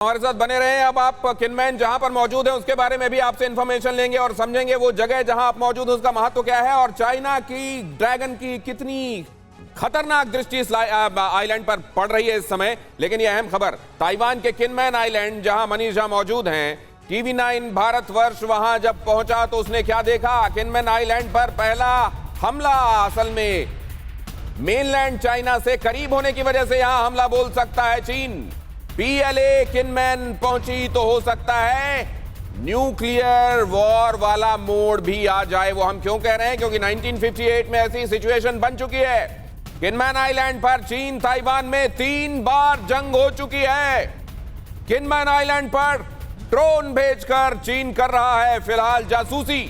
हमारे साथ बने रहे। अब आप किनमैन जहां पर मौजूद हैं उसके बारे में भी आपसे इंफॉर्मेशन लेंगे और समझेंगे वो जगह जहां आप मौजूद हैं उसका महत्व क्या है और चाइना की ड्रैगन की कितनी खतरनाक दृष्टि इस आइलैंड पर पड़ रही है इस समय। लेकिन यह अहम खबर, ताइवान के किनमैन आइलैंड जहां मनीष झा मौजूद हैं, TV9 भारतवर्ष वहां जब पहुंचा तो उसने क्या देखा? किनमैन आइलैंड पर पहला हमला असल में मेनलैंड चाइना से करीब होने की वजह से यहां हमला बोल सकता है चीन। PLA किनमैन पहुंची तो हो सकता है न्यूक्लियर वॉर वाला मोड भी आ जाए। वो हम क्यों कह रहे हैं? क्योंकि 1958 में ऐसी सिचुएशन बन चुकी है। किनमैन आइलैंड पर चीन ताइवान में 3 बार जंग हो चुकी है। किनमैन आइलैंड पर ड्रोन भेजकर चीन कर रहा है फिलहाल जासूसी।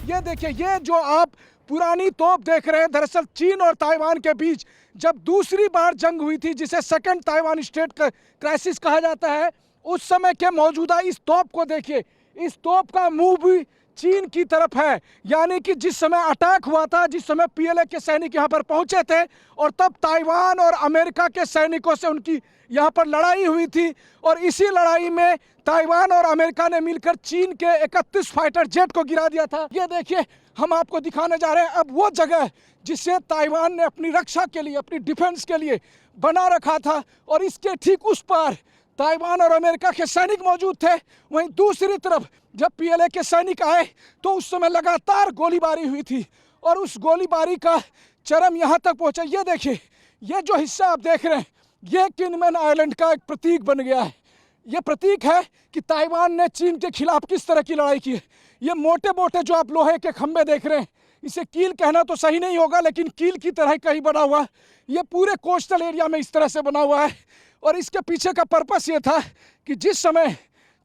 ये देखिए, ये जो आप पुरानी तोप देख रहे हैं, दरअसल चीन और ताइवान के बीच जब दूसरी बार जंग हुई थी, जिसे सेकंड ताइवान स्टेट क्राइसिस कहा जाता है, उस समय के मौजूदा इस तोप को देखिए। इस तोप का मुंह भी चीन की तरफ है, यानी कि जिस समय अटैक हुआ था, जिस समय PLA के सैनिक यहां पर पहुंचे थे और तब ताइवान और अमेरिका के सैनिकों से उनकी यहां पर लड़ाई हुई थी और इसी लड़ाई में ताइवान और अमेरिका ने मिलकर चीन के 31 फाइटर जेट को गिरा दिया था। ये देखिए, हम आपको दिखाने जा रहे हैं अब वो जगह जिसे ताइवान ने अपनी रक्षा के लिए, अपनी डिफेंस के लिए बना रखा था और इसके ठीक उस पार ताइवान और अमेरिका के सैनिक मौजूद थे। वहीं दूसरी तरफ जब PLA के सैनिक आए तो उस समय लगातार गोलीबारी हुई थी और उस गोलीबारी का चरम यहां तक पहुंचा। ये देखिए, ये जो हिस्सा आप देख रहे हैं, ये किनमैन आइलैंड का एक प्रतीक बन गया है। ये प्रतीक है कि ताइवान ने चीन के खिलाफ किस तरह की लड़ाई की है। ये मोटे मोटे जो आप लोहे के खंभे देख रहे हैं, इसे कील कहना तो सही नहीं होगा, लेकिन कील की तरह कहीं बना हुआ। ये पूरे कोस्टल एरिया में इस तरह से बना हुआ है और इसके पीछे का पर्पस ये था कि जिस समय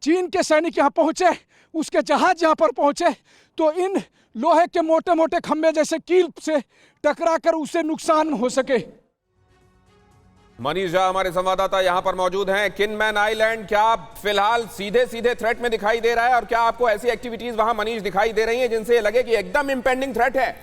चीन के सैनिक यहाँ पहुंचे, उसके जहाज यहाँ पर पहुंचे, तो इन लोहे के मोटे मोटे खंभे जैसे कील से टकराकर उसे नुकसान हो सके। मनीष झा हमारे संवाददाता यहां पर मौजूद हैं। किनमैन आइलैंड क्या फिलहाल सीधे सीधे थ्रेट में दिखाई दे रहा है और क्या आपको ऐसी एक्टिविटीज वहां मनीष दिखाई दे रही हैं जिनसे लगे कि एकदम इंपेंडिंग थ्रेट है?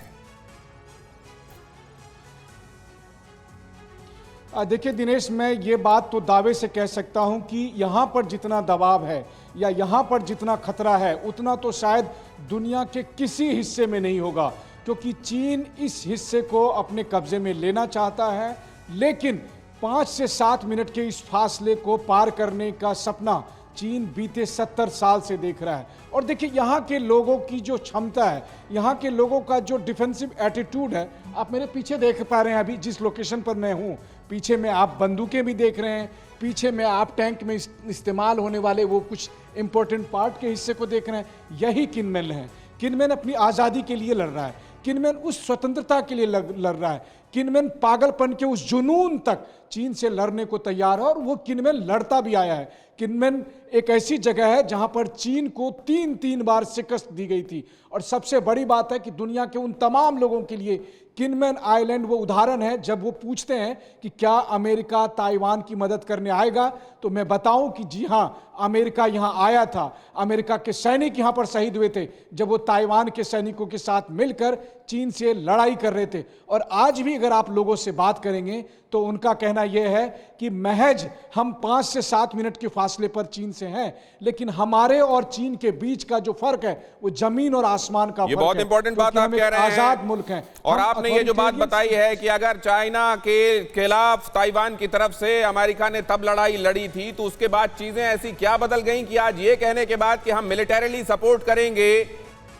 देखिए दिनेश, मैं ये बात तो दावे से कह सकता हूं कि यहाँ पर जितना दबाव है या यहाँ पर जितना खतरा है, उतना तो शायद दुनिया के किसी हिस्से में नहीं होगा, क्योंकि चीन इस हिस्से को अपने कब्जे में लेना चाहता है। लेकिन 5 से 7 मिनट के इस फासले को पार करने का सपना चीन बीते 70 साल से देख रहा है। और देखिए, यहाँ के लोगों की जो क्षमता है, यहाँ के लोगों का जो डिफेंसिव एटीट्यूड है, आप मेरे पीछे देख पा रहे हैं। अभी जिस लोकेशन पर मैं हूँ, पीछे में आप बंदूकें भी देख रहे हैं, पीछे में आप टैंक में इस्तेमाल होने वाले वो कुछ इंपॉर्टेंट पार्ट के हिस्से को देख रहे हैं। यही किनमैन है। किनमैन अपनी आज़ादी के लिए लड़ रहा है। किनमैन उस स्वतंत्रता के लिए लड़ रहा है। किनमैन पागलपन के उस जुनून तक चीन से लड़ने को तैयार है और वो किनमैन लड़ता भी आया है। किनमैन एक ऐसी जगह है जहां पर चीन को 3 बार शिकस्त दी गई थी और सबसे बड़ी बात है कि दुनिया के उन तमाम लोगों के लिए किनमैन आइलैंड वो उदाहरण है। जब वो पूछते हैं कि क्या अमेरिका ताइवान की मदद करने आएगा, तो मैं बताऊं कि जी हां, अमेरिका यहां आया था। अमेरिका के सैनिक यहां पर शहीद हुए थे जब वो ताइवान के सैनिकों के साथ मिलकर चीन से लड़ाई कर रहे थे। और आज भी अगर आप लोगों से बात करेंगे तो उनका कहना यह है कि महज हम 5 से 7 मिनट के फासले पर चीन से हैं, लेकिन हमारे और चीन के बीच का जो फर्क है वो जमीन और आसमान का फर्क है। ये बहुत इंपॉर्टेंट बात आप कह रहे हैं। आजाद मुल्क है और आपने ये जो बात बताई है कि अगर चाइना के खिलाफ ताइवान की तरफ से अमेरिका ने तब लड़ाई लड़ी थी, तो उसके बाद चीजें ऐसी क्या बदल गई कि आज ये कहने के बाद कि हम मिलिटरीली सपोर्ट करेंगे,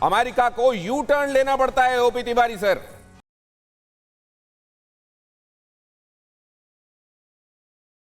अमेरिका को यू टर्न लेना पड़ता है? OP Tiwari sir.